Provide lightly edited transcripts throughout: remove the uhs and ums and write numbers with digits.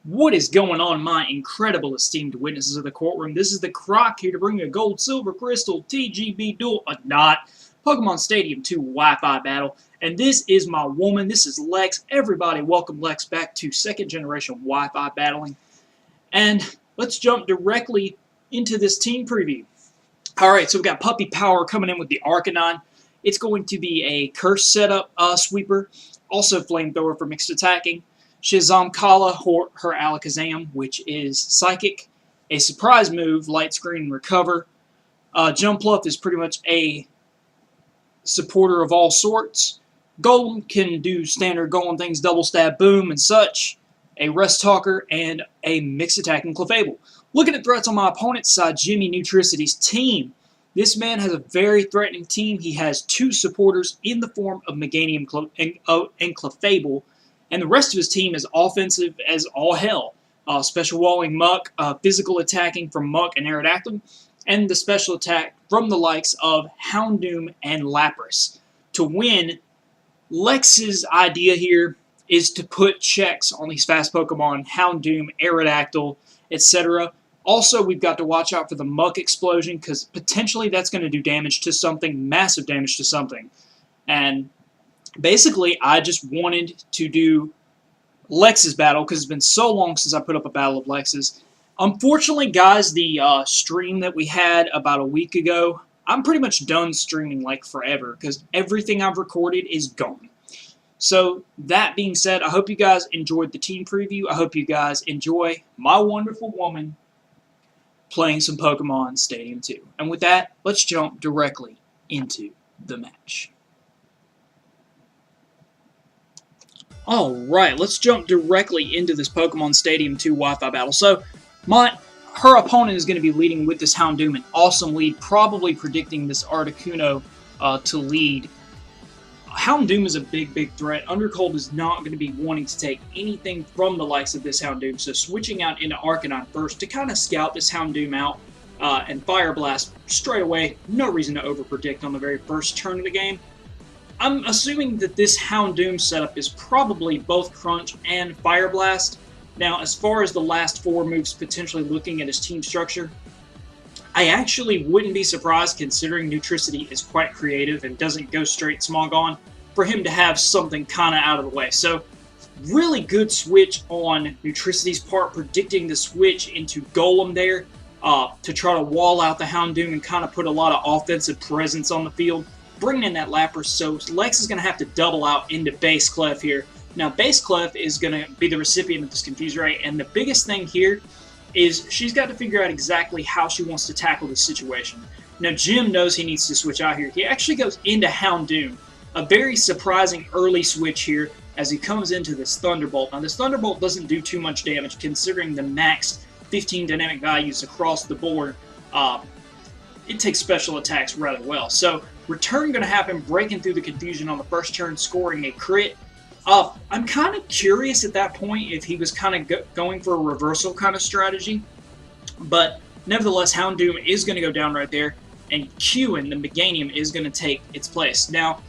What is going on, my incredible esteemed witnesses of the courtroom? This is the Croc here to bring you a gold, silver, crystal, TGBDual, Pokemon Stadium 2 Wi-Fi battle. And this is my woman, this is Lexx. Everybody welcome Lexx back to second generation Wi-Fi battling. And let's jump directly into this team preview. Alright, so we've got Puppy Power coming in with the Arcanine. It's going to be a Curse setup sweeper, also Flamethrower for mixed attacking. Shazamkala, her Alakazam, which is Psychic. A surprise move, Light Screen and Recover. Jumpluff is pretty much a supporter of all sorts. Golem can do standard Golem things, Double Stab, Boom, and such. A Rest Talker, and a mixed attacking Clefable. Looking at threats on my opponent's side, Jimmy Neutricity's team. This man has a very threatening team. He has two supporters in the form of Meganium and Clefable. And the rest of his team is offensive as all hell. Special Walling Muck, physical attacking from Muck and Aerodactyl, and the special attack from the likes of Houndoom and Lapras. To win, Lexx's idea here is to put checks on these fast Pokemon, Houndoom, Aerodactyl, etc. Also, we've got to watch out for the Muck explosion, because potentially that's going to do damage to something, massive damage to something. And basically, I just wanted to do Lexx's battle because it's been so long since I put up a battle of Lexx's. Unfortunately, guys, the stream that we had about a week ago, I'm pretty much done streaming like forever because everything I've recorded is gone. So, that being said, I hope you guys enjoyed the team preview. I hope you guys enjoy my wonderful woman playing some Pokemon Stadium 2. And with that, let's jump directly into the match. Alright, let's jump directly into this Pokemon Stadium 2 Wi-Fi battle. So, her opponent is going to be leading with this Houndoom, an awesome lead, probably predicting this Articuno to lead. Houndoom is a big threat. Undercold is not going to be wanting to take anything from the likes of this Houndoom, so switching out into Arcanine first to kind of scout this Houndoom out and Fire Blast straight away. No reason to overpredict on the very first turn of the game. I'm assuming that this Houndoom setup is probably both Crunch and Fire Blast. Now, as far as the last four moves potentially looking at his team structure, I actually wouldn't be surprised, considering Neutricity is quite creative and doesn't go straight Smogon, for him to have something kind of out of the way. So, really good switch on Neutricity's part, predicting the switch into Golem there to try to wall out the Houndoom and kind of put a lot of offensive presence on the field. Bringing in that Lapras, so Lexx is going to have to double out into Base Clef here. Now, Base Clef is going to be the recipient of this Confuse Ray, and the biggest thing here is she's got to figure out exactly how she wants to tackle this situation. Now, Jim knows he needs to switch out here. He actually goes into Houndoom. A very surprising early switch here as he comes into this Thunderbolt. Now, this Thunderbolt doesn't do too much damage considering the max 15 dynamic values across the board. It takes special attacks rather well. So, return going to happen, breaking through the confusion on the first turn, scoring a crit. I'm kind of curious at that point if he was kind of going for a reversal kind of strategy. But nevertheless, Houndoom is going to go down right there, and Qin, the Meganium, is going to take its place. Now,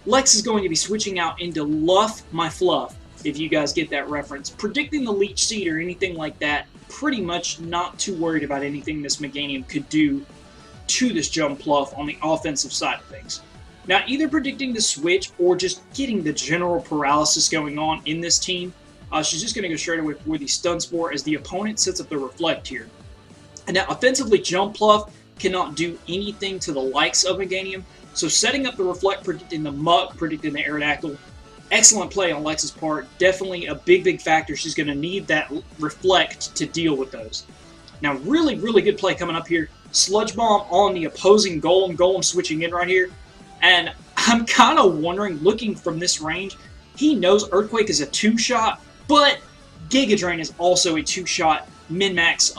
Lexx is going to be switching out into Luff My Fluff, if you guys get that reference. Predicting the Leech Seed or anything like that, pretty much not too worried about anything this Meganium could do to this Jumpluff on the offensive side of things. Now, either predicting the switch or just getting the general paralysis going on in this team, she's just going to go straight away for the Stun Spore as the opponent sets up the Reflect here. And now, offensively, Jumpluff cannot do anything to the likes of Meganium, so setting up the Reflect, predicting the Muck, predicting the Aerodactyl, excellent play on Lexx's part. Definitely a big factor. She's going to need that Reflect to deal with those. Now, really good play coming up here. Sludge Bomb on the opposing Golem. Golem switching in right here. And I'm kind of wondering, looking from this range, he knows Earthquake is a 2-shot, but Giga Drain is also a 2-shot min-max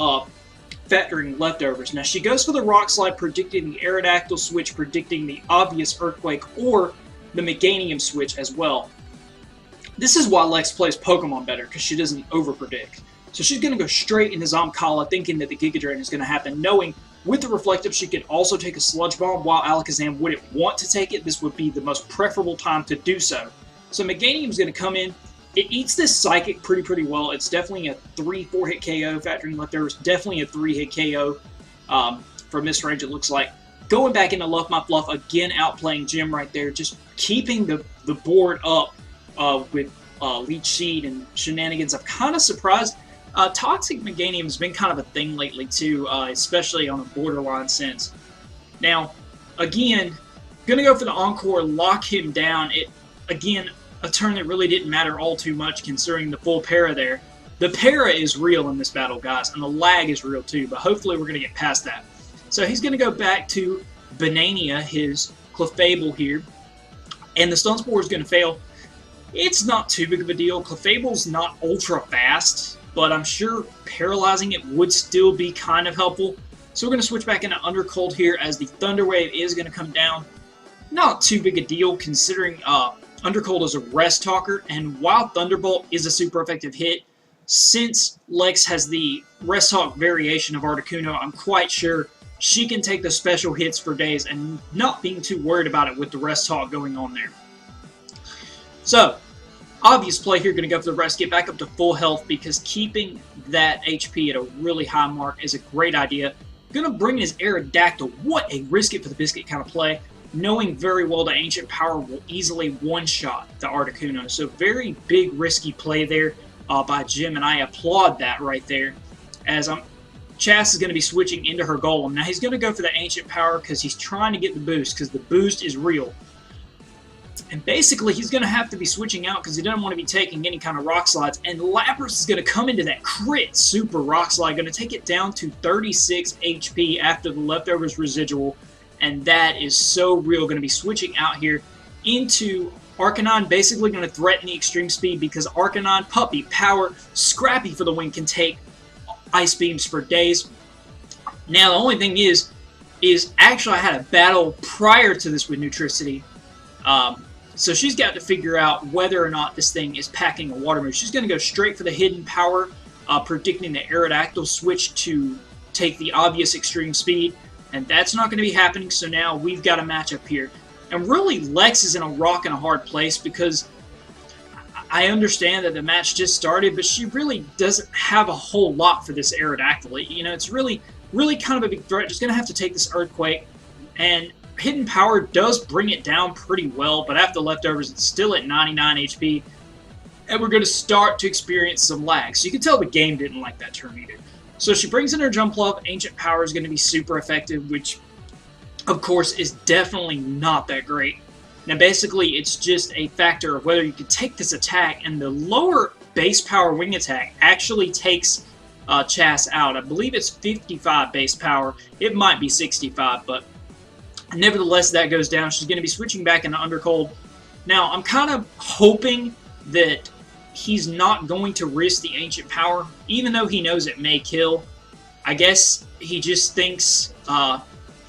factoring leftovers. Now, she goes for the Rock Slide, predicting the Aerodactyl switch, predicting the obvious Earthquake, or the Meganium switch as well. This is why Lexx plays Pokemon better, because she doesn't overpredict. So she's going to go straight into Zamkala, thinking that the Giga Drain is going to happen, knowing with the Reflective she could also take a Sludge Bomb. While Alakazam wouldn't want to take it, this would be the most preferable time to do so. So Meganium's going to come in, it eats this Psychic pretty well. It's definitely a 3-4 hit KO, factoring leftovers. Definitely a 3-hit KO from this range, it looks like. Going back into Luff My Fluff, again outplaying Jim right there, just keeping the board up with Leech Seed and shenanigans. I'm kind of surprised. Toxic Meganium has been kind of a thing lately too, especially on a borderline sense. Now, again, gonna go for the Encore, lock him down. Again, a turn that really didn't matter all too much considering the full para there. The para is real in this battle, guys, and the lag is real too, but hopefully we're going to get past that. So he's going to go back to Banania, his Clefable here, and the Stun Spore is going to fail. It's not too big of a deal. Clefable's not ultra fast, but I'm sure paralyzing it would still be kind of helpful. So we're going to switch back into Undercold here as the Thunder Wave is going to come down. Not too big a deal considering Undercold is a Rest Talker, and while Thunderbolt is a super effective hit, since Lexx has the Rest Talk variation of Articuno, I'm quite sure she can take the special hits for days and not being too worried about it with the Rest Talk going on there. So, obvious play here, going to go for the rest, get back up to full health because keeping that HP at a really high mark is a great idea. Going to bring his Aerodactyl. What a risk it for the biscuit kind of play, knowing very well the Ancient Power will easily one-shot the Articuno. So very big risky play there by Jim, and I applaud that right there. As Chas is going to be switching into her Golem. Now he's going to go for the Ancient Power because he's trying to get the boost, because the boost is real. And basically he's going to have to be switching out because he doesn't want to be taking any kind of Rock Slides. And Lapras is going to come into that crit super Rock Slide, going to take it down to 36 HP after the leftovers residual. And that is so real. Going to be switching out here into Arcanine, basically going to threaten the extreme speed because Arcanine, Puppy, Power, Scrappy for the win, can take Ice Beams for days. Now the only thing is actually I had a battle prior to this with Neutricity. So she's got to figure out whether or not this thing is packing a water move. She's going to go straight for the Hidden Power, predicting the Aerodactyl switch to take the obvious extreme speed. And that's not going to be happening, so now we've got a matchup here. And really, Lexx is in a rock and a hard place because I understand that the match just started, but she really doesn't have a whole lot for this Aerodactyl. You know, it's really kind of a big threat. Just going to have to take this Earthquake. And Hidden Power does bring it down pretty well, but after the leftovers, it's still at 99 HP. And we're going to start to experience some lag. So you can tell the game didn't like that turn either. So she brings in her Jump Love. Ancient Power is going to be super effective, which, of course, is definitely not that great. Now, basically, it's just a factor of whether you can take this attack, and the lower base power wing attack actually takes Chas out. I believe it's 55 base power. It might be 65, but nevertheless, that goes down. She's going to be switching back into Undercold. Now, I'm kind of hoping that he's not going to risk the Ancient Power, even though he knows it may kill. I guess he just thinks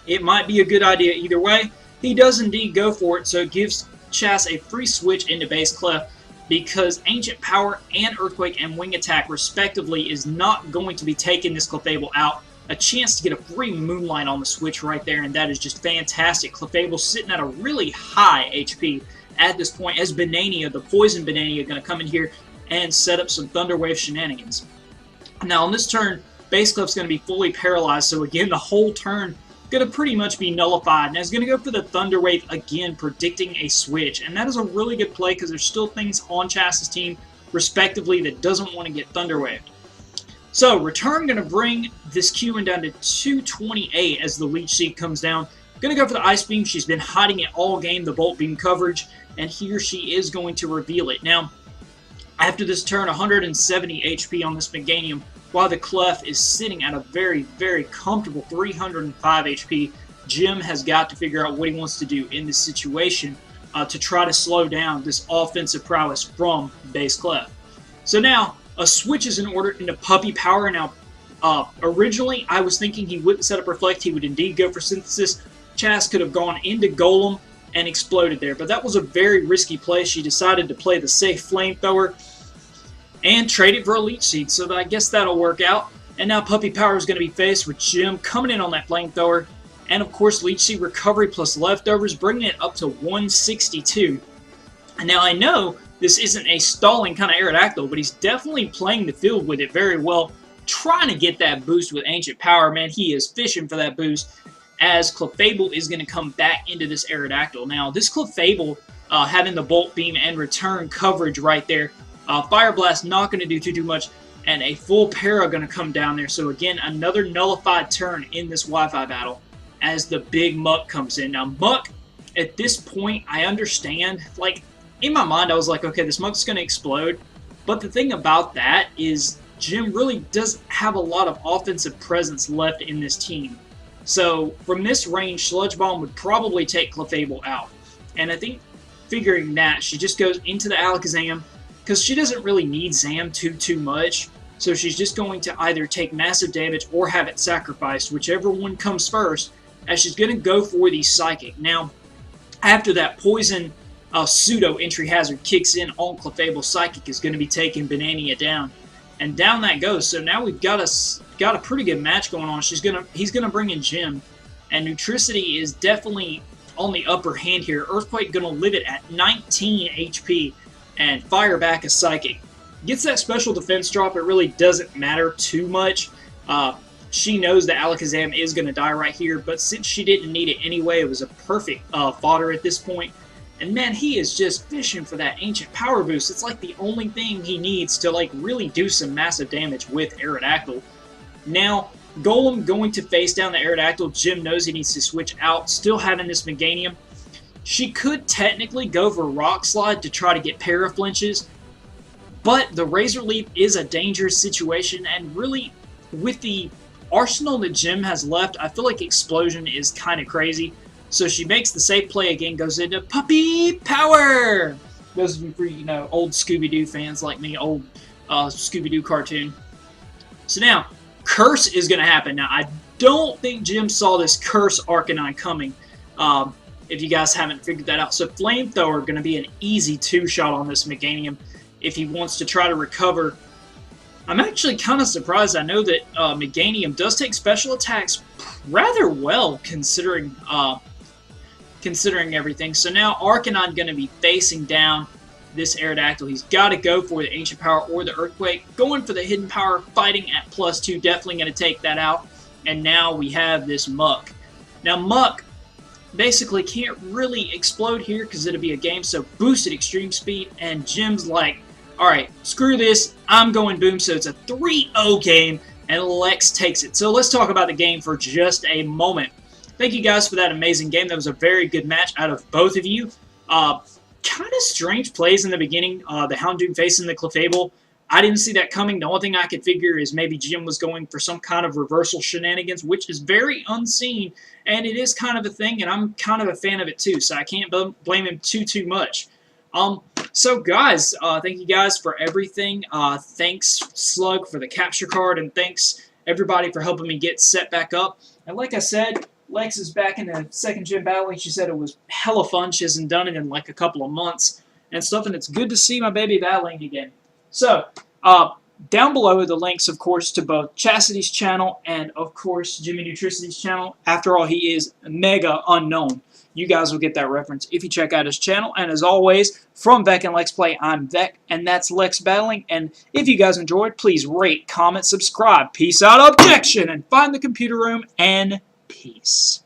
it might be a good idea either way. He does indeed go for it, so it gives Chas a free switch into Base Clef because Ancient Power and Earthquake and Wing Attack, respectively, is not going to be taking this Clefable out. A chance to get a free Moonlight on the switch right there, and that is just fantastic. Clefable sitting at a really high HP at this point, as Banania, the Poison Banania, going to come in here and set up some Thunder Wave shenanigans. Now on this turn, Base Clef's going to be fully paralyzed, so again, the whole turn going to pretty much be nullified. Now he's going to go for the Thunder Wave again, predicting a switch, and that is a really good play because there's still things on Chas's team, respectively, that doesn't want to get Thunder Waved. So Return going to bring this Q-in down to 228 as the Leech Seed comes down. Going to go for the Ice Beam. She's been hiding it all game, the Bolt Beam coverage, and here she is going to reveal it. Now, after this turn, 170 HP on this Meganium, while the Clef is sitting at a very, very comfortable 305 HP. Jim has got to figure out what he wants to do in this situation to try to slow down this offensive prowess from Base Clef. So now, a switch is in order into Puppy Power. Now, originally, I was thinking he wouldn't set up Reflect. He would indeed go for Synthesis. Chas could have gone into Golem and exploded there, but that was a very risky play. She decided to play the safe Flamethrower and trade it for a Leech Seed, so I guess that'll work out. And now Puppy Power is going to be faced with Jim coming in on that Flamethrower, and of course Leech Seed Recovery plus Leftovers, bringing it up to 162. And now I know this isn't a stalling kind of Aerodactyl, but he's definitely playing the field with it very well, trying to get that boost with Ancient Power. Man, he is fishing for that boost, as Clefable is going to come back into this Aerodactyl. Now, this Clefable, having the Bolt Beam and return coverage right there, Fire Blast not going to do too much, and a full Para going to come down there. So again, another nullified turn in this Wi-Fi battle as the big Muck comes in. Now, Muck, at this point, I understand, like, in my mind, I was like, okay, this Muck's going to explode. But the thing about that is Jim really doesn't have a lot of offensive presence left in this team. So from this range, Sludge Bomb would probably take Clefable out. And I think figuring that, she just goes into the Alakazam, because she doesn't really need Zam too much. So she's just going to either take massive damage or have it sacrificed, whichever one comes first, as she's going to go for the Psychic. Now, after that Poison pseudo entry hazard kicks in on Clefable, Psychic is going to be taking Banania down. And down that goes. So now we've got a pretty good match going on. He's gonna bring in Jim, and Neutricity is definitely on the upper hand here. Earthquake gonna live it at 19 HP and fire back a Psychic. Gets that special defense drop. It really doesn't matter too much. She knows that Alakazam is gonna die right here, but since she didn't need it anyway, it was a perfect fodder at this point. And man, he is just fishing for that Ancient Power boost. It's like the only thing he needs to like really do some massive damage with Aerodactyl. Now, Golem going to face down the Aerodactyl. Jim knows he needs to switch out, still having this Meganium. She could technically go for Rock Slide to try to get Para Flinches, but the Razor Leaf is a dangerous situation, and really, with the arsenal that Jim has left, I feel like Explosion is kind of crazy. So she makes the safe play again, goes into Puppy Power! Those of you for, old Scooby-Doo fans like me, old Scooby-Doo cartoon. So now, Curse is going to happen. Now, I don't think Jim saw this Curse Arcanine coming, if you guys haven't figured that out. So Flamethrower going to be an easy two-shot on this Meganium if he wants to try to recover. I'm actually kind of surprised. I know that Meganium does take special attacks rather well, considering everything. So now Arcanine going to be facing down this Aerodactyl. He's got to go for the Ancient Power or the Earthquake. Going for the Hidden Power, fighting at +2, definitely going to take that out. And now we have this Muck. Now Muck basically can't really explode here because it'll be a game, so boosted Extreme Speed, and Jim's like, alright, screw this, I'm going boom. So it's a 3-0 game, and Lexx takes it. So let's talk about the game for just a moment. Thank you guys for that amazing game. That was a very good match out of both of you. Kind of strange plays in the beginning. The Houndoom facing the Clefable. I didn't see that coming. The only thing I could figure is maybe Jim was going for some kind of reversal shenanigans, which is very unseen, and it is kind of a thing, and I'm kind of a fan of it too, so I can't blame him too much. So guys, thank you guys for everything. Thanks Slug for the capture card, and thanks everybody for helping me get set back up. And like I said, Lexx is back in the second gym battling. She said it was hella fun. She hasn't done it in like a couple of months and stuff, and it's good to see my baby battling again. So, down below are the links, of course, to both Chastity's channel and, of course, Jimmy Neutricity's channel. After all, he is mega unknown. You guys will get that reference if you check out his channel. And as always, from VecandLexxPlay, I'm Vec, and that's Lexx Battling. And if you guys enjoyed, please rate, comment, subscribe. Peace out, objection, and find the computer room, and peace.